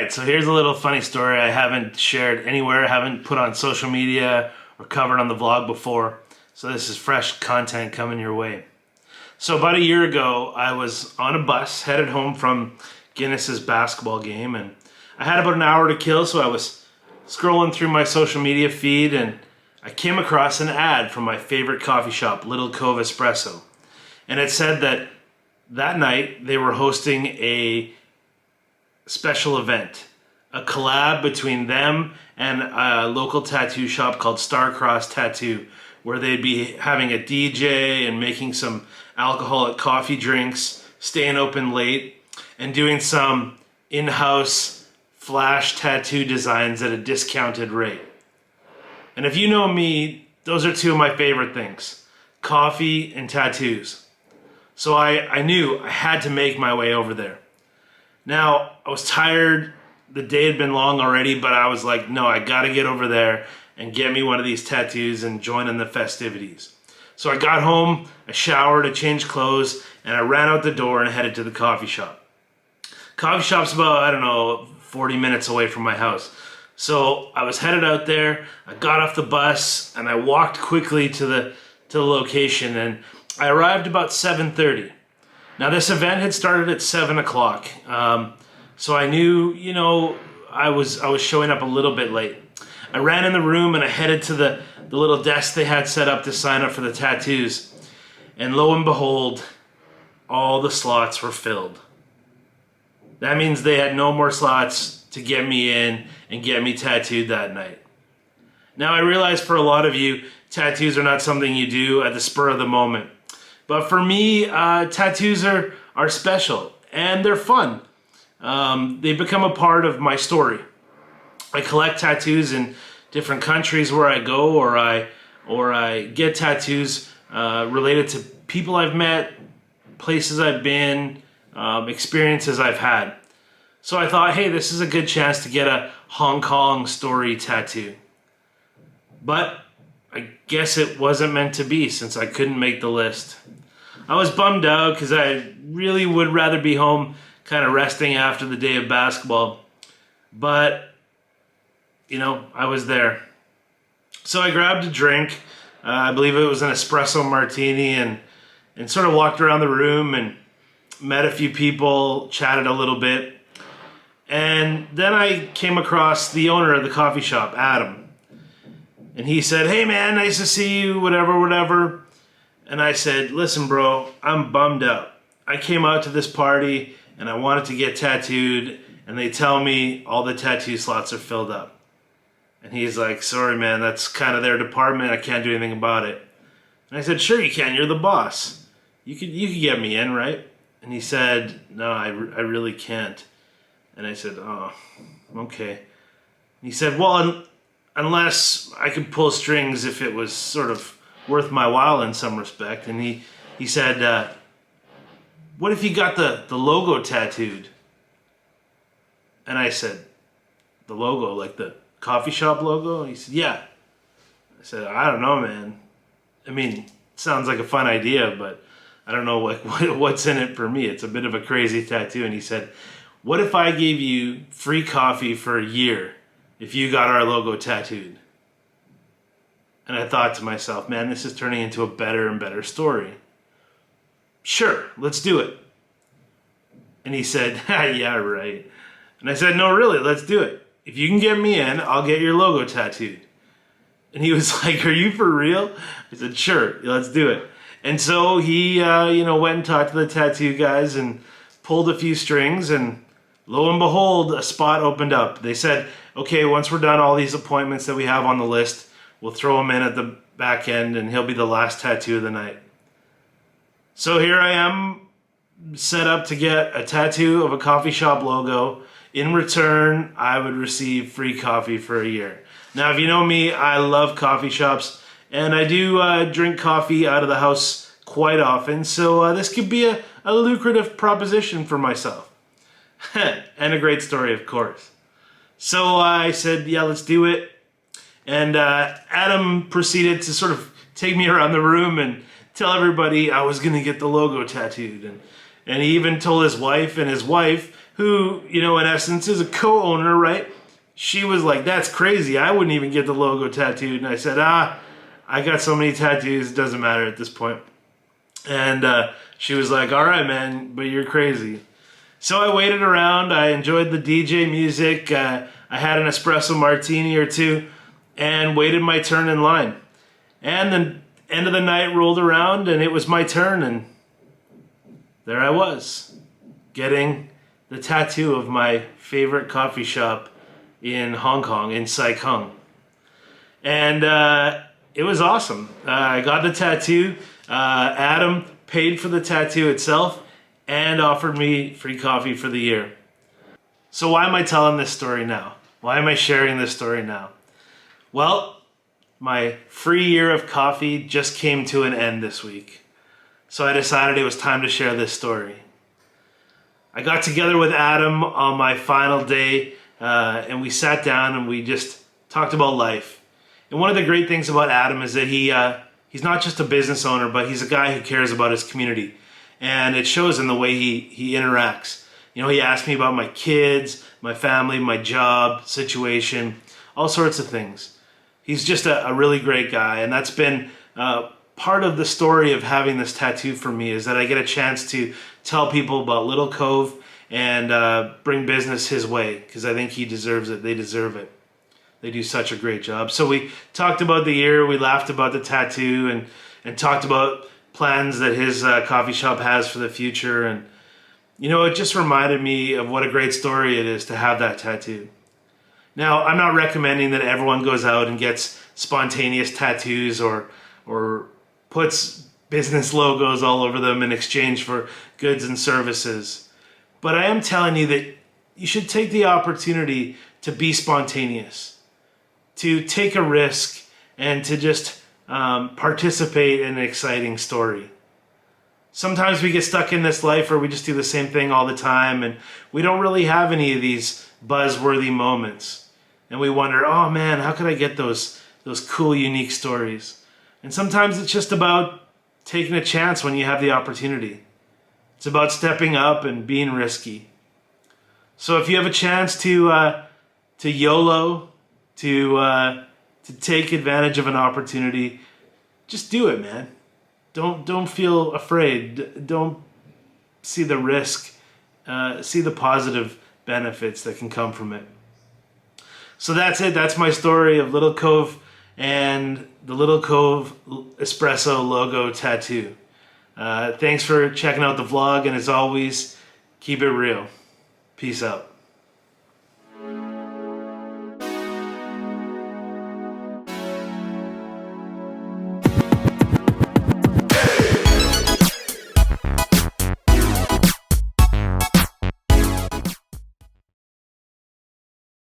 right, so here's a little funny story I haven't shared anywhere, haven't put on social media or covered on the vlog before. So this is fresh content coming your way. So about a year ago, I was on a bus headed home from Guinness's basketball game, and I had about an hour to kill, so I was scrolling through my social media feed and I came across an ad from my favorite coffee shop, Little Cove Espresso. And it said that that night they were hosting a special event, a collab between them and a local tattoo shop called Star-Crossed Tattoo, where they'd be having a DJ and making some alcoholic coffee drinks, staying open late, and doing some in-house flash tattoo designs at a discounted rate. And if you know me, those are two of my favorite things, coffee and tattoos. So I knew I had to make my way over there. Now, I was tired, the day had been long already, but I was like, no, I gotta get over there and get me one of these tattoos and join in the festivities. So I got home, I showered, I changed clothes, and I ran out the door and headed to the coffee shop. Coffee shop's about, 40 minutes away from my house. So I was headed out there, I got off the bus, and I walked quickly to the location, and I arrived about 7:30. Now this event had started at 7 o'clock, so I knew, I was showing up a little bit late. I ran in the room and I headed to the little desk they had set up to sign up for the tattoos, and lo and behold, all the slots were filled. That means they had no more slots to get me in and get me tattooed that night. Now I realize for a lot of you, tattoos are not something you do at the spur of the moment. But for me, tattoos are special and they're fun. They become a part of my story. I collect tattoos in different countries where I go, or I get tattoos related to people I've met, places I've been, experiences I've had. So I thought, hey, this is a good chance to get a Hong Kong story tattoo. But I guess it wasn't meant to be, since I couldn't make the list. I was bummed out because I really would rather be home kind of resting after the day of basketball. But, I was there. So I grabbed a drink. I believe it was an espresso martini, and sort of walked around the room and met a few people, chatted a little bit. And then I came across the owner of the coffee shop, Adam. And he said, hey man, nice to see you, whatever. And I said, listen bro, I'm bummed out. I came out to this party and I wanted to get tattooed, and they tell me all the tattoo slots are filled up. And he's like, sorry man, that's kind of their department, I can't do anything about it. And I said, sure you can, you're the boss. You could get me in, right? And he said, no, I really can't. And I said, oh, okay. And he said, well, unless I could pull strings if it was sort of worth my while in some respect. And he said, what if you got the logo tattooed? And I said, the logo, like the coffee shop logo? And he said, yeah. I said, I don't know, man. I mean, it sounds like a fun idea, but I don't know what's in it for me. It's a bit of a crazy tattoo. And he said, what if I gave you free coffee for a year if you got our logo tattooed? And I thought to myself, man, this is turning into a better and better story. Sure, let's do it. And he said, yeah, right. And I said, no, really, let's do it. If you can get me in, I'll get your logo tattooed. And he was like, are you for real? I said, sure, let's do it. And so he, went and talked to the tattoo guys and pulled a few strings, and lo and behold, a spot opened up. They said, okay, once we're done all these appointments that we have on the list, we'll throw him in at the back end and he'll be the last tattoo of the night. So here I am, set up to get a tattoo of a coffee shop logo. In return, I would receive free coffee for a year. Now, if you know me, I love coffee shops, and I do drink coffee out of the house quite often, so this could be a lucrative proposition for myself. And a great story, of course. So I said, yeah, let's do it. And Adam proceeded to sort of take me around the room and tell everybody I was going to get the logo tattooed. And he even told his wife, and his wife who, in essence is a co-owner, right? She was like, that's crazy. I wouldn't even get the logo tattooed. And I said, I got so many tattoos, it doesn't matter at this point. And she was like, all right, man, but you're crazy. So I waited around. I enjoyed the DJ music. I had an espresso martini or two and waited my turn in line. And the end of the night rolled around and it was my turn. And there I was, getting the tattoo of my favorite coffee shop in Hong Kong, in Sai Kung. And it was awesome. I got the tattoo. Adam paid for the tattoo itself and offered me free coffee for the year. So why am I telling this story now? Why am I sharing this story now? Well, my free year of coffee just came to an end this week. So I decided it was time to share this story. I got together with Adam on my final day and we sat down and we just talked about life. And one of the great things about Adam is that he's not just a business owner, but he's a guy who cares about his community. And it shows in the way he interacts. He asked me about my kids, my family, my job, situation, all sorts of things. He's just a really great guy. And that's been part of the story of having this tattoo for me, is that I get a chance to tell people about Little Cove and bring business his way, because I think he deserves it. They deserve it. They do such a great job. So we talked about the year, we laughed about the tattoo, and talked about plans that his coffee shop has for the future. And, it just reminded me of what a great story it is to have that tattoo. Now, I'm not recommending that everyone goes out and gets spontaneous tattoos or puts business logos all over them in exchange for goods and services. But I am telling you that you should take the opportunity to be spontaneous, to take a risk, and to just participate in an exciting story. Sometimes we get stuck in this life where we just do the same thing all the time and we don't really have any of these buzzworthy moments. And we wonder, oh man, how could I get those cool, unique stories? And sometimes it's just about taking a chance when you have the opportunity. It's about stepping up and being risky. So if you have a chance to YOLO, to take advantage of an opportunity, just do it, man. Don't feel afraid. Don't see the risk. See the positive benefits that can come from it. So that's it. That's my story of Little Cove and the Little Cove Espresso logo tattoo. Thanks for checking out the vlog, and as always, keep it real. Peace out.